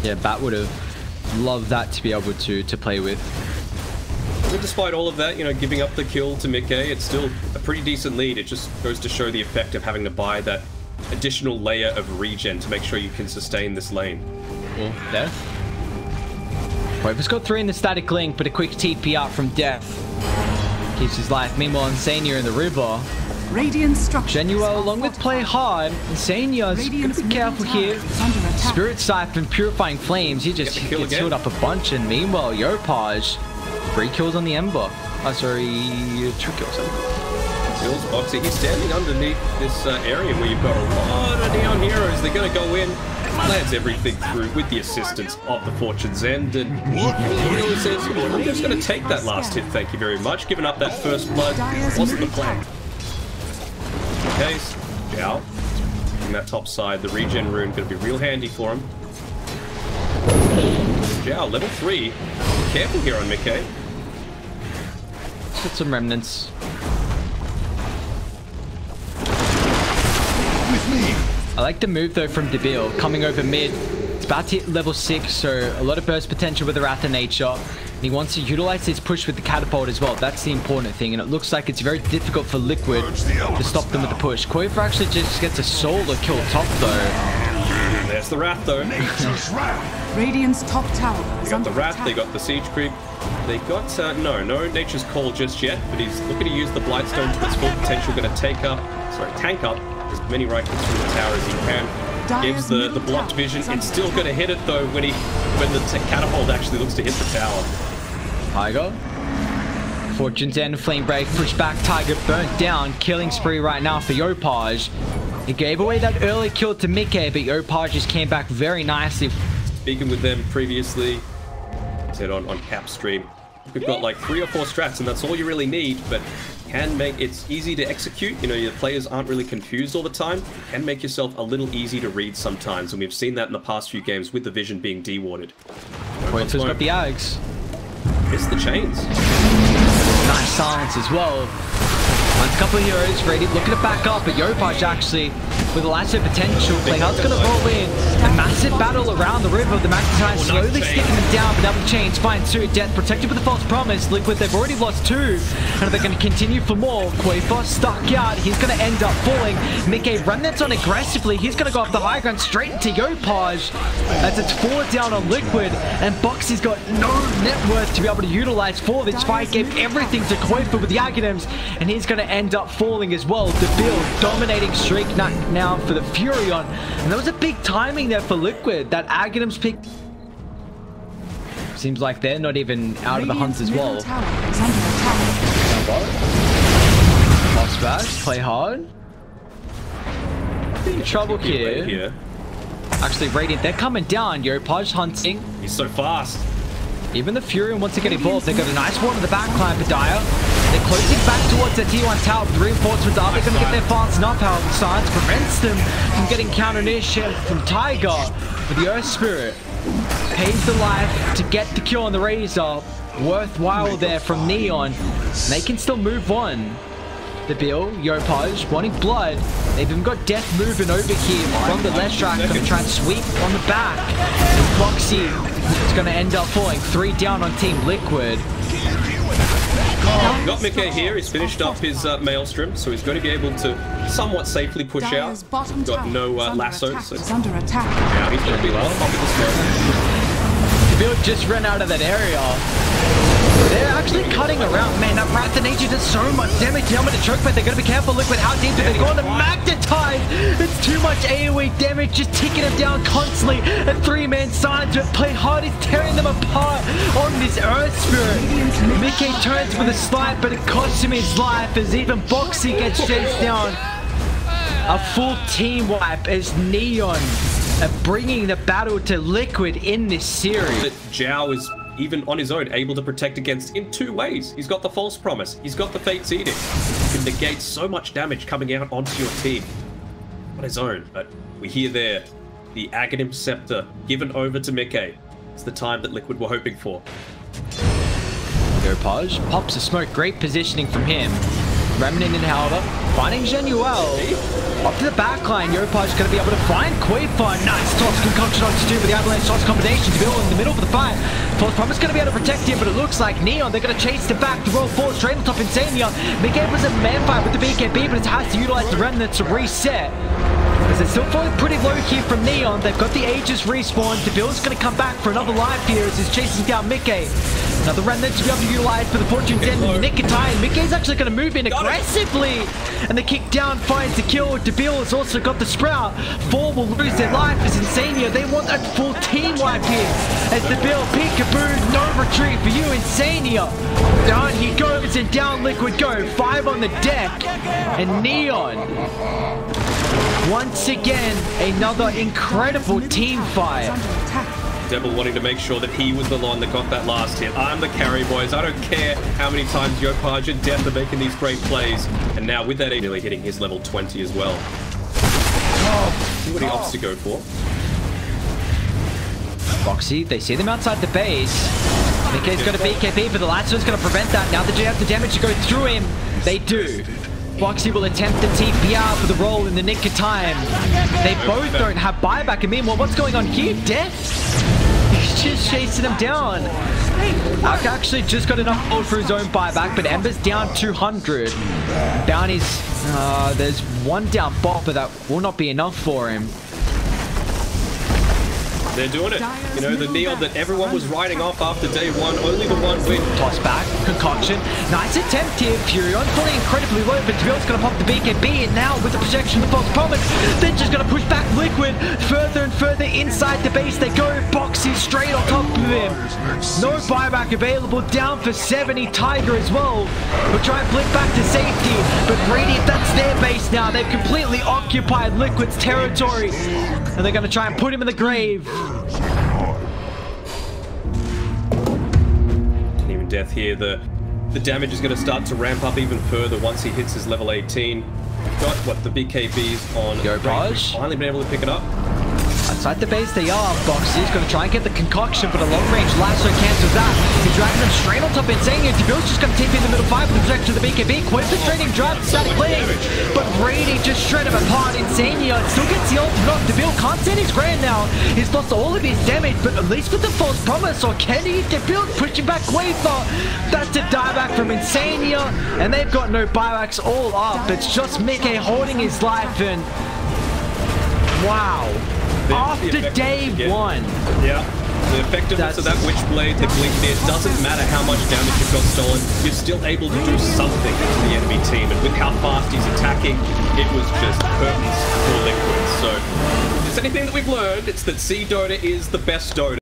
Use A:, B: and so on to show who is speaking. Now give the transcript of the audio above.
A: Yeah, Bat would have loved that to be able to play with.
B: But despite all of that, you know, giving up the kill to Mickey, it's still a pretty decent lead. It just goes to show the effect of having to buy that additional layer of regen to make sure you can sustain this lane.
A: Well, Death. Quaver's got 3 in the static link, but a quick TP out from Death keeps his life. Meanwhile, Insania in the river.
C: Radiant structure.
A: Genuel along with Play Hard. Insania's gonna be careful here. Spirit Siphon, Purifying Flames. He just gets healed up a bunch. And meanwhile, Yopaj, 3 kills on the Ember. Oh, sorry, 2 kills.
B: Kills Boxy. He's standing underneath this area where you've got a lot of Neon heroes. They're going to go in, lands everything through with the assistance of the Fortune's End. And he says, I'm just going to take that last hit, thank you very much. Giving up that first blood wasn't the plan. Okay, Zhao, in that top side, the regen rune going to be real handy for him. Zhao, level 3. Careful here on Mickey.
A: Put some remnants. I like the move though from Debil coming over mid. It's about to hit level 6, so a lot of burst potential with the Wrath of Nature. And he wants to utilize his push with the catapult as well. That's the important thing, and it looks like it's very difficult for Liquid to stop them with the push. Quaver actually just gets a solo kill top though.
B: There's the Wrath though.
C: Radiant's top tower.
B: They got the Wrath, they got the Siege Creep. They got, no Nature's Call just yet, but he's looking to use the Blightstone to its full potential. Going to tank up as many right hits from the tower as he can. Gives the blocked vision. It's still going to hit it though when the catapult actually looks to hit the tower.
A: Tiger. Fortune's End, Flame Break, push back, Tiger burnt down. Killing spree right now for Yopaj. He gave away that early kill to Mickey, but Yopaj just came back very nicely.
B: Speaking with them previously, said on Cap Stream, we've got like 3 or 4 strats and that's all you really need, but can make it's easy to execute. You know, your players aren't really confused all the time. You can make yourself a little easy to read sometimes, and we've seen that in the past few games with the vision being dewarded.
A: Quaver's got the Ags.
B: Missed the chains.
A: Nice silence as well. Once a couple of heroes ready, looking to back up, but Yopaj actually, with a lasso potential, Playhard's going to roll in. A massive battle around the river. The Magnetyne slowly sticking them down, but double chains find 2. Death protected with a false promise. Liquid, they've already lost 2, and they're going to continue for more. Quaver stuck out. He's going to end up falling. Mickey remnants on aggressively. He's going to go up the high ground straight into Yopaj, as it's 4 down on Liquid, and Boxy's got no net worth to be able to utilize for this fight. Gave everything to Quaver with the Aghanims, and he's going to end up falling as well. The build dominating streak now for the Furion, and that was a big timing there for Liquid. That Aghanims pick seems like they're not even out of the hunt as well. Boss bash, Play Hard. In trouble here. Actually, Radiant, they're coming down. Yopaj hunting.
B: He's so fast.
A: Even the Furion wants to get involved. They got a nice one in the back climb for Dire. They're closing back towards the T1 tower. The reinforcements are they going to get there fast enough? However, science prevents them from getting counter initiative from Tiger. But the Earth Spirit pays the life to get the kill on the Razor. Worthwhile there from Neon. And they can still move on. The Bill, Yopaj, wanting blood. They've even got Death moving over here from the left track. Going to try and sweep on the back. And Boxy is going to end up falling. 3 down on Team Liquid.
B: Got Mickey here. He's finished up his Maelstrom, so he's going to be able to somewhat safely push out. Got no lasso, so now he's going to be on top of the smoke.
A: The Bill just ran out of that area. They're actually cutting around. Man, that Wrath of Nature does so much damage. Now with the choke, but they're going to be careful. Liquid, how deep do they go on the Magnetyne? It's too much AoE damage, just ticking them down constantly. A 3-man silence, but Play Hard is tearing them apart on this Earth Spirit. Mickey turns with a slide, but it costs him his life as even Boxy gets chased down. A full team wipe as Neon are bringing the battle to Liquid in this series.
B: That Zhao is even on his own able to protect against in 2 ways. He's got the False Promise, he's got the Fate's Edict. He can negate so much damage coming out onto your team on his own. But we hear there the Aghanim Scepter given over to Mickey. It's the time that Liquid were hoping for.
A: Yopaj pops a smoke, great positioning from him. Remnant and Halder Finding Genuel. Up to the back line, Yopaj's going to be able to find Quaver. Nice toss concoction on Stu with the avalanche toss combination to build in the middle of the fight. False Promise going to be able to protect him, but it looks like Neon, they're going to chase the back. The roll forward straight on top Insania. Miguel was a man fight with the BKB, but it has to utilize the remnants to reset. As they're still falling pretty low here from Neon. They've got the Aegis respawn. The Bill's going to come back for another life here as he's chasing down Mickey. Another remnant to be able to utilize for the Fortune's End in the nick of time. Mickey's actually going to move in aggressively. And the kick down finds the kill. DeBille has also got the Sprout. 4 will lose their life as Insania. They want a full team wipe here. As DeBille, peekaboo, no retreat for you, Insania. Down he goes and down Liquid go. 5 on the deck. And Neon. Once again, another incredible team fight.
B: Devil wanting to make sure that he was the one that got that last hit. I'm the carry, boys. I don't care how many times Yopaj and Death are making these great plays. And now with that, nearly hitting his level 20 as well. See what he opts to go for.
A: Foxy, they see them outside the base. Mickey's got a BKB, but the Lazo's going to prevent that. Now that you have the damage to go through him, they do. Foxy will attempt the TP out for the roll in the nick of time. They both don't have buyback. And meanwhile, what's going on here? Death? He's just chasing him down. Alk actually just got enough gold for his own buyback, but Ember's down 200. Bounty's... there's one down bot, but that will not be enough for him.
B: They're doing it. You know, the Neon that everyone was writing off after day 1, only the one win.
A: Toss back, concoction. Nice attempt here. Furion falling incredibly low, but DeVille's going to pop the BKB, and now with the projection of False Promise, they're just going to push back Liquid further and further inside the base. They go. Boxy straight on top of him. No buyback available. Down for 70. Tiger as well. We'll try and flick back to safety, but Radiant, that's their base now. They've completely occupied Liquid's territory, and they're going to try and put him in the grave.
B: And even Death here, the damage is going to start to ramp up even further once he hits his level 18. Got what the BKBs on
A: Yopaj.
B: Finally been able to pick it up.
A: Outside the base they are. Boxy's going to try and get the concoction, but a long-range lasso cancels that. He's dragging them straight on top of Insania. DeVille's just going to TP in the middle 5 with the protection of the BKB. Quite frustrating drive, static playing. But Brady just shred him apart. Insania still gets the ultimate off. DeVille can't stand his ground now. He's lost all of his damage, but at least with the False Promise, or can he? DeVille's pushing back Quaver. That's a dieback from Insania, and they've got no buybacks all up. It's just Mickey holding his life, and wow. After day 1.
B: Yeah. The effectiveness of that Witchblade, the Blink-Near, doesn't matter how much damage you've got stolen, you're still able to do something to the enemy team. And with how fast he's attacking, it was just curtains for Liquid. So, if there's anything that we've learned, it's that C Dota is the best Dota.